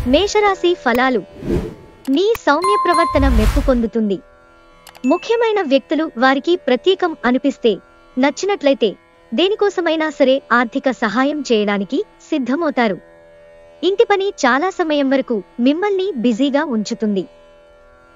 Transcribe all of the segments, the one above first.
మేషరాశి ఫలాలు. మీ సౌమ్య ప్రవర్తన మెప్పు పొందుతుంది. ముఖ్యమైన వ్యక్తులు వారికి ప్రత్యేకం అనిపిస్తే, నచ్చినట్లయితే దేనికోసమైనా సరే ఆర్థిక సహాయం చేయడానికి సిద్ధమవుతారు. ఇంటి పని చాలా సమయం వరకు మిమ్మల్ని బిజీగా ఉంచుతుంది.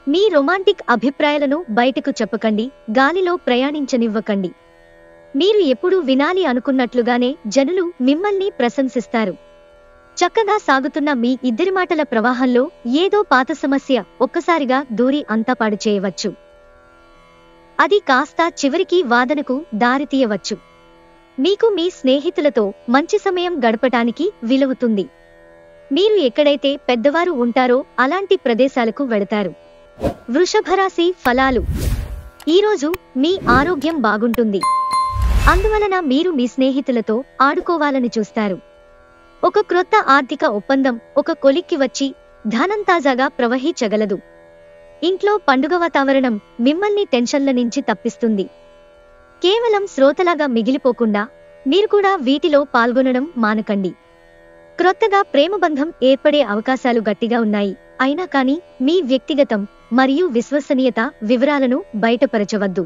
మీ రొమాంటిక్ అభిప్రాయాలను బయటకు చెప్పకండి, గాలిలో ప్రయాణించనివ్వకండి. మీరు ఎప్పుడూ వినాలి అనుకున్నట్లుగానే జనులు మిమ్మల్ని ప్రశంసిస్తారు. చక్కగా సాగుతున్న మీ ఇద్దరి మాటల ప్రవాహంలో ఏదో పాత సమస్య ఒక్కసారిగా దూరి అంతా పాడు చేయవచ్చు. అది కాస్త చివరికి వాదనకు దారితీయవచ్చు. మీకు మీ స్నేహితులతో మంచి సమయం గడపటానికి వీలవుతుంది. మీరు ఎక్కడైతే పెద్దవారు ఉంటారో అలాంటి ప్రదేశాలకు వెళతారు. వృషభరాశి ఫలాలు. ఈరోజు మీ ఆరోగ్యం బాగుంటుంది. అందువలన మీరు మీ స్నేహితులతో ఆడుకోవాలని చూస్తారు. ఒక క్రొత్త ఆర్థిక ఒప్పందం ఒక కొలిక్కి వచ్చి ధనం తాజాగా ప్రవహించగలదు. ఇంట్లో పండుగ వాతావరణం మిమ్మల్ని టెన్షన్ల నుంచి తప్పిస్తుంది. కేవలం శ్రోతలాగా మిగిలిపోకుండా మీరు కూడా వీటిలో పాల్గొనడం మానకండి. క్రొత్తగా ప్రేమబంధం ఏర్పడే అవకాశాలు గట్టిగా ఉన్నాయి. అయినా కానీ మీ వ్యక్తిగతం మరియు విశ్వసనీయత వివరాలను బయటపరచవద్దు.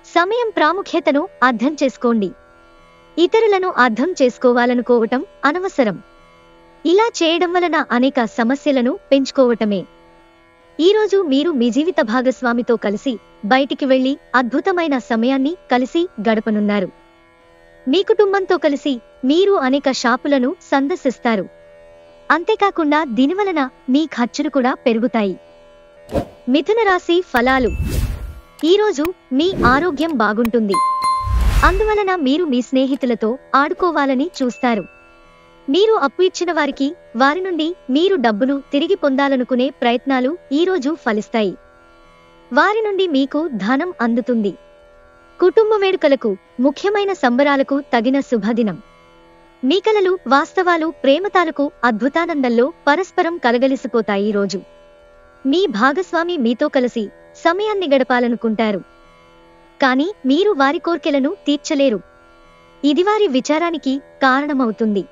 సమయం ప్రాముఖ్యతను అర్థం చేసుకోండి. ఇతరులను అర్థం చేసుకోవాలనుకోవటం అనవసరం. ఇలా చేయడం వలన అనేక సమస్యలను పెంచుకోవటమే. ఈరోజు మీరు మీ జీవిత భాగస్వామితో కలిసి బయటికి వెళ్లి అద్భుతమైన సమయాన్ని కలిసి గడపనున్నారు. మీ కుటుంబంతో కలిసి మీరు అనేక షాపులను సందర్శిస్తారు. అంతేకాకుండా దీనివలన మీ ఖర్చులు కూడా పెరుగుతాయి. మిథున రాశి ఫలాలు. ఈరోజు మీ ఆరోగ్యం బాగుంటుంది. అందువలన మీరు మీ స్నేహితులతో ఆడుకోవాలని చూస్తారు. మీరు అప్పు ఇచ్చిన వారికి వారి నుండి మీరు డబ్బును తిరిగి పొందాలనుకునే ప్రయత్నాలు ఈరోజు ఫలిస్తాయి. వారి నుండి మీకు ధనం అందుతుంది. కుటుంబ వేడుకలకు, ముఖ్యమైన సంబరాలకు తగిన శుభదినం. మీ కలలు, వాస్తవాలు, ప్రేమతాలకు అద్భుతానందంలో పరస్పరం కలగలిసిపోతాయి. ఈరోజు మీ భాగస్వామి మీతో కలిసి సమయాన్ని గడపాలనుకుంటారు. కానీ మీరు వారి కోర్కెలను తీర్చలేరు. ఇది వారి విచారానికి కారణమవుతుంది.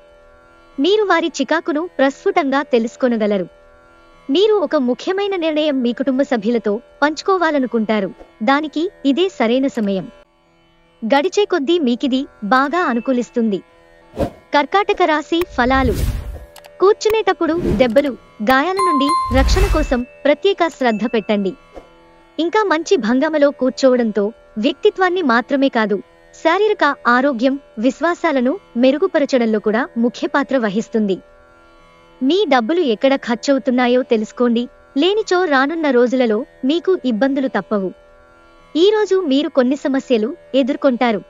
మీరు వారి చికాకును ప్రస్ఫుటంగా తెలుసుకొనగలరు. మీరు ఒక ముఖ్యమైన నిర్ణయం మీ కుటుంబ సభ్యులతో పంచుకోవాలనుకుంటారు. దానికి ఇదే సరైన సమయం. గడిచే కొద్దీ మీకిది బాగా అనుకూలిస్తుంది. కర్కాటక రాశి ఫలాలు. కూర్చునేటప్పుడు దెబ్బలు, గాయాల నుండి రక్షణ కోసం ప్రత్యేక శ్రద్ధ పెట్టండి. ఇంకా మంచి భంగమలో కూర్చోవడంతో వ్యక్తిత్వాన్ని మాత్రమే కాదు, శారీరక ఆరోగ్యం, విశ్వాసాలను మెరుగుపరచడంలో కూడా ముఖ్య పాత్ర వహిస్తుంది. మీ డబ్బులు ఎక్కడ ఖర్చవుతున్నాయో తెలుసుకోండి. లేనిచో రానున్న రోజులలో మీకు ఇబ్బందులు తప్పవు. ఈరోజు మీరు కొన్ని సమస్యలు ఎదుర్కొంటారు.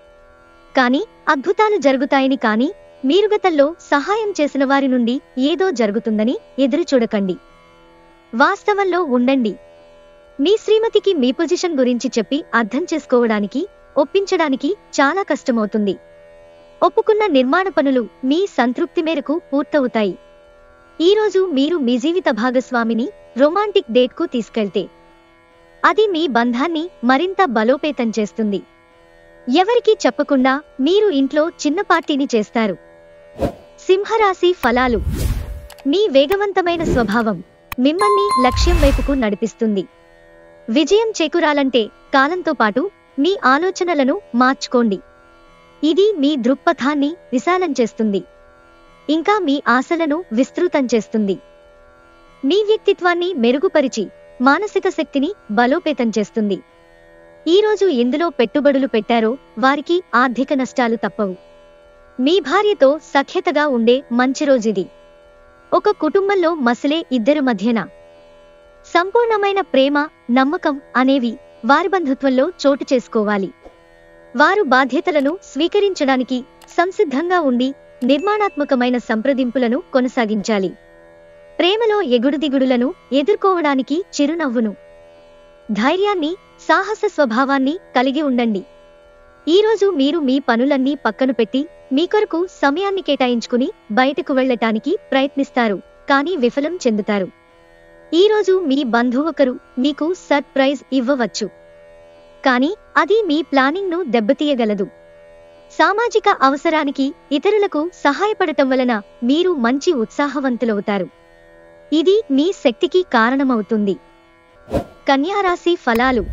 కానీ అద్భుతాలు జరుగుతాయని కానీ మీరు గతంలో సహాయం చేసిన వారి నుండి ఏదో జరుగుతుందని ఎదురుచూడకండి. వాస్తవంలో ఉండండి. మీ శ్రీమతికి మీ పొజిషన్ గురించి చెప్పి అర్థం చేసుకోవడానికి, ఒప్పించడానికి చాలా కష్టమవుతుంది. ఒప్పుకున్న నిర్మాణ పనులు మీ సంతృప్తి మేరకు పూర్తవుతాయి. ఈరోజు మీరు మీ జీవిత భాగస్వామిని రొమాంటిక్ డేట్కు తీసుకెళ్తే అది మీ బంధాన్ని మరింత బలోపేతం చేస్తుంది. ఎవరికీ చెప్పకుండా మీరు ఇంట్లో చిన్న పార్టీని చేస్తారు. సింహరాశి ఫలాలు. మీ వేగవంతమైన స్వభావం మిమ్మల్ని లక్ష్యం వైపుకు నడిపిస్తుంది. విజయం చేకూరాలంటే కాలంతో పాటు మీ ఆలోచనలను మార్చుకోండి. ఇది మీ దృక్పథాన్ని విశాలం చేస్తుంది. ఇంకా మీ ఆశలను విస్తృతం చేస్తుంది. మీ వ్యక్తిత్వాన్ని మెరుగుపరిచి మానసిక శక్తిని బలోపేతం చేస్తుంది. ఈరోజు ఎందులో పెట్టుబడులు పెట్టారో వారికి ఆర్థిక నష్టాలు తప్పవు. మీ భార్యతో సఖ్యతగా ఉండే మంచి రోజుది. ఒక కుటుంబంలో మసలే ఇద్దరి మధ్యన సంపూర్ణమైన ప్రేమ, నమ్మకం అనేవి వారి బంధుత్వంలో చోటు చేసుకోవాలి. వారు బాధ్యతలను స్వీకరించడానికి సంసిద్ధంగా ఉండి నిర్మాణాత్మకమైన సంప్రదింపులను కొనసాగించాలి. ప్రేమలో ఎగుడుదిగుడులను ఎదుర్కోవడానికి చిరునవ్వును, ధైర్యాన్ని, సాహస స్వభావాన్ని కలిగి ఉండండి. ఈరోజు మీరు మీ పనులన్నీ పక్కన పెట్టి మీ కొరకు సమయాన్ని కేటాయించుకుని బయటకు వెళ్లటానికి ప్రయత్నిస్తారు. కానీ విఫలం చెందుతారు. ఈరోజు మీ బంధువు ఒకరు మీకు సర్ప్రైజ్ ఇవ్వవచ్చు. కానీ అది మీ ప్లానింగ్ను దెబ్బతీయగలదు. సామాజిక అవసరానికి ఇతరులకు సహాయపడటం వలన మీరు మంచి ఉత్సాహవంతులవుతారు. ఇది మీ శక్తికి కారణమవుతుంది. కన్యా రాశి ఫలాలు.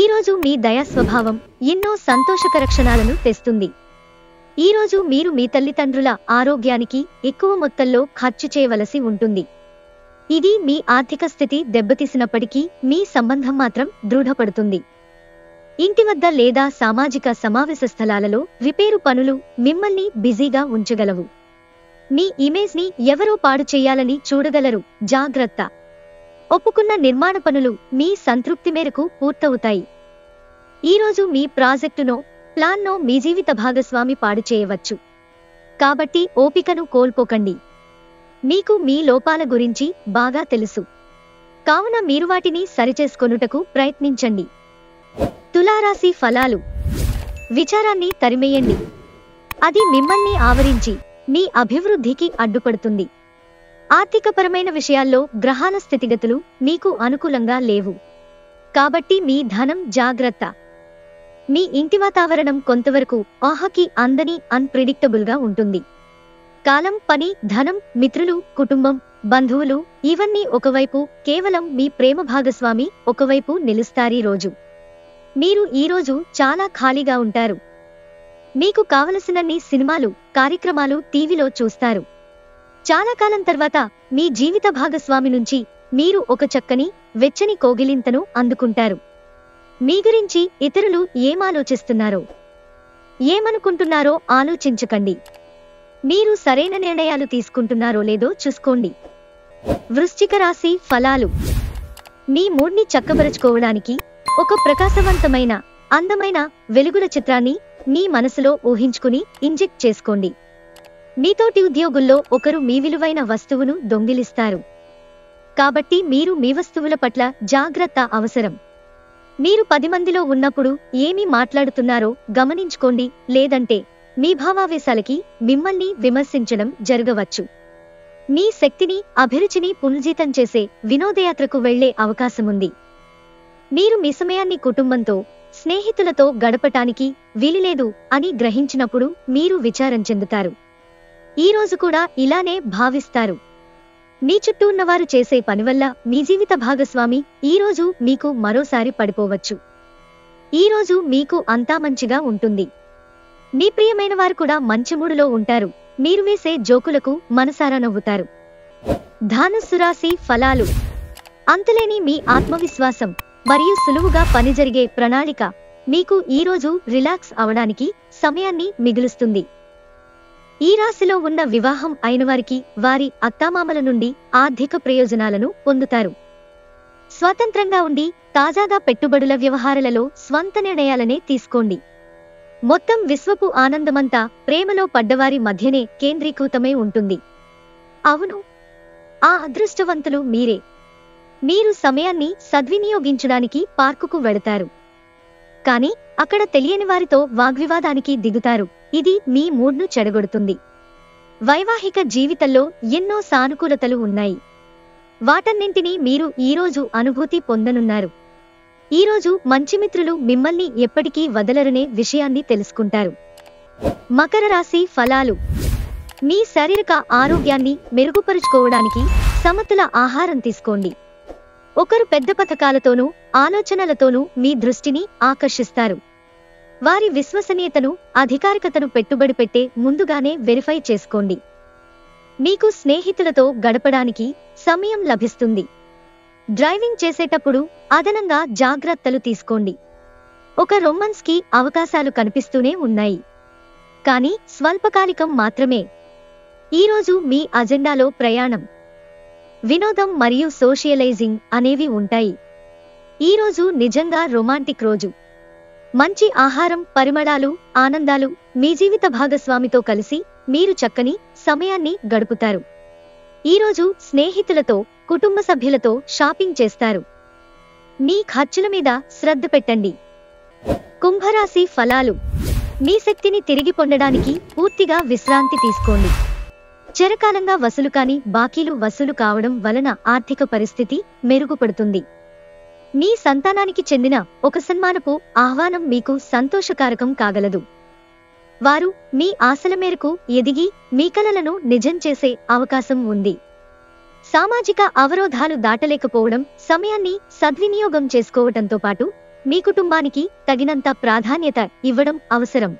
ఈరోజు మీ దయా స్వభావం ఎన్నో సంతోషకర క్షణాలను తెస్తుంది. ఈరోజు మీరు మీ తల్లిదండ్రుల ఆరోగ్యానికి ఎక్కువ మొత్తంలో ఖర్చు చేయవలసి ఉంటుంది. ఇది మీ ఆర్థిక స్థితి దెబ్బతీసినప్పటికీ మీ సంబంధం మాత్రం దృఢపడుతుంది. ఇంటి వద్ద లేదా సామాజిక సమావేశ స్థలాలలో రిపేరు పనులు మిమ్మల్ని బిజీగా ఉంచగలవు. మీ ఇమేజ్ని ఎవరో పాడు చేయాలని చూడగలరు, జాగ్రత్త. ఒప్పుకున్న నిర్మాణ పనులు మీ సంతృప్తి మేరకు పూర్తవుతాయి. ఈరోజు మీ ప్రాజెక్టునో ప్లాన్నో మీ జీవిత భాగస్వామి పాడు చేయవచ్చు. కాబట్టి ఓపికను కోల్పోకండి. మీకు మీ లోపాల గురించి బాగా తెలుసు, కావున మీరు వాటిని సరిచేసుకొనుటకు ప్రయత్నించండి. తులారాశి ఫలాలు. విచారాన్ని తరిమేయండి. అది మిమ్మల్ని ఆవరించి మీ అభివృద్ధికి అడ్డుపడుతుంది. ఆర్థికపరమైన విషయాల్లో గ్రహాల స్థితిగతులు మీకు అనుకూలంగా లేవు. కాబట్టి మీ జాగ్రత్త. మీ ఇంటి వాతావరణం కొంతవరకు ఊహకి అందని అన్ప్రిడిక్టబుల్గా ఉంటుంది. కాలం, పని, ధనం, మిత్రులు, కుటుంబం, బంధువులు ఇవన్నీ ఒకవైపు, కేవలం మీ ప్రేమ భాగస్వామి ఒకవైపు నిలుస్తారీ రోజు. మీరు ఈరోజు చాలా ఖాళీగా ఉంటారు. మీకు కావలసినన్ని సినిమాలు, కార్యక్రమాలు టీవీలో చూస్తారు. చాలా కాలం తర్వాత మీ జీవిత భాగస్వామి నుంచి మీరు ఒక చక్కని, వెచ్చని కోగిలింతను అందుకుంటారు. మీ గురించి ఇతరులు ఏమాలోచిస్తున్నారో, ఏమనుకుంటున్నారో ఆలోచించకండి. మీరు సరైన నిర్ణయాలు తీసుకుంటున్నారో లేదో చూసుకోండి. వృశ్చిక రాశి ఫలాలు. మీ మూడ్ని చక్కబరుచుకోవడానికి ఒక ప్రకాశవంతమైన, అందమైన వెలుగుల చిత్రాన్ని మీ మనసులో ఊహించుకుని ఇంజెక్ట్ చేసుకోండి. మీతోటి ఉద్యోగుల్లో ఒకరు మీ విలువైన వస్తువును దొంగిలిస్తారు. కాబట్టి మీరు మీ వస్తువుల పట్ల జాగ్రత్త అవసరం. మీరు 10 మందిలో ఉన్నప్పుడు ఏమి మాట్లాడుతున్నారో గమనించుకోండి, లేదంటే మీ భావావేశాలకి మిమ్మల్ని విమర్శించడం జరగవచ్చు. మీ శక్తిని, అభిరుచిని పునర్జీతం చేసే వినోదయాత్రకు వెళ్లే అవకాశముంది. మీరు మీ సమయాన్ని కుటుంబంతో, స్నేహితులతో గడపటానికి వీలులేదు అని గ్రహించినప్పుడు మీరు విచారం చెందుతారు. ఈరోజు కూడా ఇలానే భావిస్తారు. మీ చుట్టూ ఉన్నవారు చేసే పనివల్ల మీ జీవిత భాగస్వామి ఈరోజు మీకు మరోసారి పడిపోవచ్చు. ఈరోజు మీకు అంతా మంచిగా ఉంటుంది. మీ ప్రియమైన వారు కూడా మంచి మూడులో ఉంటారు. మీరు వేసే జోకులకు మనసారా నవ్వుతారు. ధనుస్సు రాశి ఫలాలు. అంతులేని మీ ఆత్మవిశ్వాసం మరియు సులువుగా పని జరిగే ప్రణాళిక మీకు ఈరోజు రిలాక్స్ అవడానికి సమయాన్ని మిగులుస్తుంది. ఈ రాశిలో ఉన్న వివాహం అయినవారికి వారి అత్తామామల నుండి ఆర్థిక ప్రయోజనాలను పొందుతారు. స్వతంత్రంగా ఉండి తాజాగా పెట్టుబడుల వ్యవహారాలలో స్వంత నిర్ణయాలనే తీసుకోండి. మొత్తం విశ్వపు ఆనందమంతా ప్రేమలో పడ్డవారి మధ్యనే కేంద్రీకృతమై ఉంటుంది. అవును, ఆ అదృష్టవంతులు మీరే. మీరు సమయాన్ని సద్వినియోగించడానికి పార్కుకు వెళతారు. కానీ అక్కడ తెలియని వారితో వాగ్వివాదానికి దిగుతారు. ఇది మీ మూడ్ను చెడగొడుతుంది. వైవాహిక జీవితంలో ఎన్నో సానుకూలతలు ఉన్నాయి. వాటన్నింటినీ మీరు ఈరోజు అనుభూతి పొందనున్నారు. ఈరోజు మంచి మిత్రులు మిమ్మల్ని ఎప్పటికీ వదలరనే విషయాన్ని తెలుసుకుంటారు. మకర రాశి ఫలాలు. మీ శారీరక ఆరోగ్యాన్ని మెరుగుపరుచుకోవడానికి సమతుల ఆహారం తీసుకోండి. ఒకరు పెద్ద పథకాలతోనూ ఆలోచనలతోనూ మీ దృష్టిని ఆకర్షిస్తారు. వారి విశ్వసనీయతను, అధికారికతను పెట్టుబడి పెట్టే ముందుగానే వెరిఫై చేసుకోండి. మీకు స్నేహితులతో గడపడానికి సమయం లభిస్తుంది. డ్రైవింగ్ చేసేటప్పుడు అదనంగా జాగ్రత్తలు తీసుకోండి. ఒక రొమాన్స్కి అవకాశాలు కనిపిస్తూనే ఉన్నాయి, కానీ స్వల్పకాలికం మాత్రమే. ఈరోజు మీ అజెండాలో ప్రయాణం, వినోదం మరియు సోషియలైజింగ్ అనేవి ఉంటాయి. ఈరోజు నిజంగా రొమాంటిక్ రోజు. మంచి ఆహారం, పరిమళాలు, ఆనందాలు మీ జీవిత భాగస్వామితో కలిసి మీరు చక్కని సమయాన్ని గడుపుతారు. ఈరోజు స్నేహితులతో, కుటుంబ సభ్యులతో షాపింగ్ చేస్తారు. మీ ఖర్చుల మీద శ్రద్ధ పెట్టండి. కుంభరాశి ఫలాలు. మీ శక్తిని తిరిగి పొందడానికి పూర్తిగా విశ్రాంతి తీసుకోండి. చిరకాలంగా వసూలు కాని బాకీలు వసూలు కావడం వలన ఆర్థిక పరిస్థితి మెరుగుపడుతుంది. మీ సంతానానికి చెందిన ఒక సన్మానపు ఆహ్వానం మీకు సంతోషకారకం కాగలదు. వారు మీ ఆశల మేరకు ఎదిగి మీ కలలను నిజం చేసే అవకాశం ఉంది. సామాజిక అవరోధాలు దాటలేకపోవడం, సమయాన్ని సద్వినియోగం చేసుకోవటంతో పాటు మీ కుటుంబానికి తగినంత ప్రాధాన్యత ఇవ్వడం అవసరం.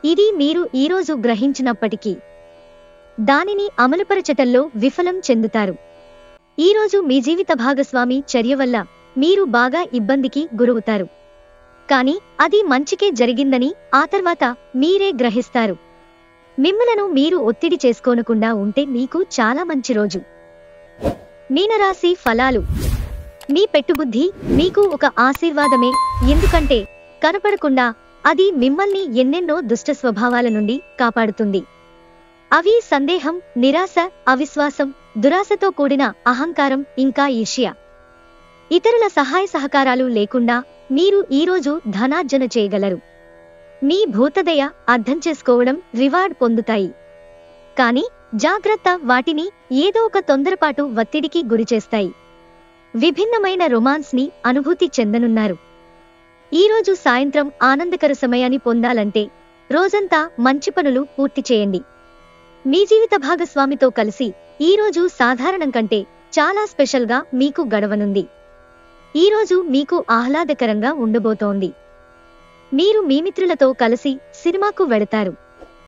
ఇది మీరు ఈరోజు గ్రహించినప్పటికీ దానిని అమలుపరచటంలో విఫలం చెందుతారు. ఈరోజు మీ జీవిత భాగస్వామి చర్య వల్ల మీరు బాగా ఇబ్బందికి గురవుతారు. కానీ అది మంచికే జరిగిందని ఆ తర్వాత మీరే గ్రహిస్తారు. మిమ్మలను మీరు ఒత్తిడి చేసుకోనకుండా ఉంటే మీకు చాలా మంచి రోజు. మీనరాశి ఫలాలు. మీ పెట్టుబుద్ధి మీకు ఒక ఆశీర్వాదమే, ఎందుకంటే కనపడకుండా అది మిమ్మల్ని ఎన్నెన్నో దుష్ట స్వభావాల నుండి కాపాడుతుంది. అవి సందేహం, నిరాశ, అవిశ్వాసం, దురాశతో కూడిన అహంకారం, ఇంకా ఈర్ష్య. ఇతరుల సహాయ సహకారాలు లేకుండా మీరు ఈరోజు ధనార్జన చేయగలరు. మీ భూతదయ, అర్థం చేసుకోవడం రివార్డ్ పొందుతాయి. కానీ జాగ్రత్త, వాటిని ఏదో ఒక తొందరపాటు ఒత్తిడికి గురిచేస్తాయి. విభిన్నమైన రొమాన్స్ ని అనుభూతి చెందనున్నారు. ఈరోజు సాయంత్రం ఆనందకర సమయాన్ని పొందాలంటే రోజంతా మంచి పనులు పూర్తి చేయండి. మీ జీవిత భాగస్వామితో కలిసి ఈరోజు సాధారణం కంటే చాలా స్పెషల్గా మీకు గడవనుంది. ఈరోజు మీకు ఆహ్లాదకరంగా ఉండబోతోంది. మీరు మీ మిత్రులతో కలిసి సినిమాకు వెళతారు.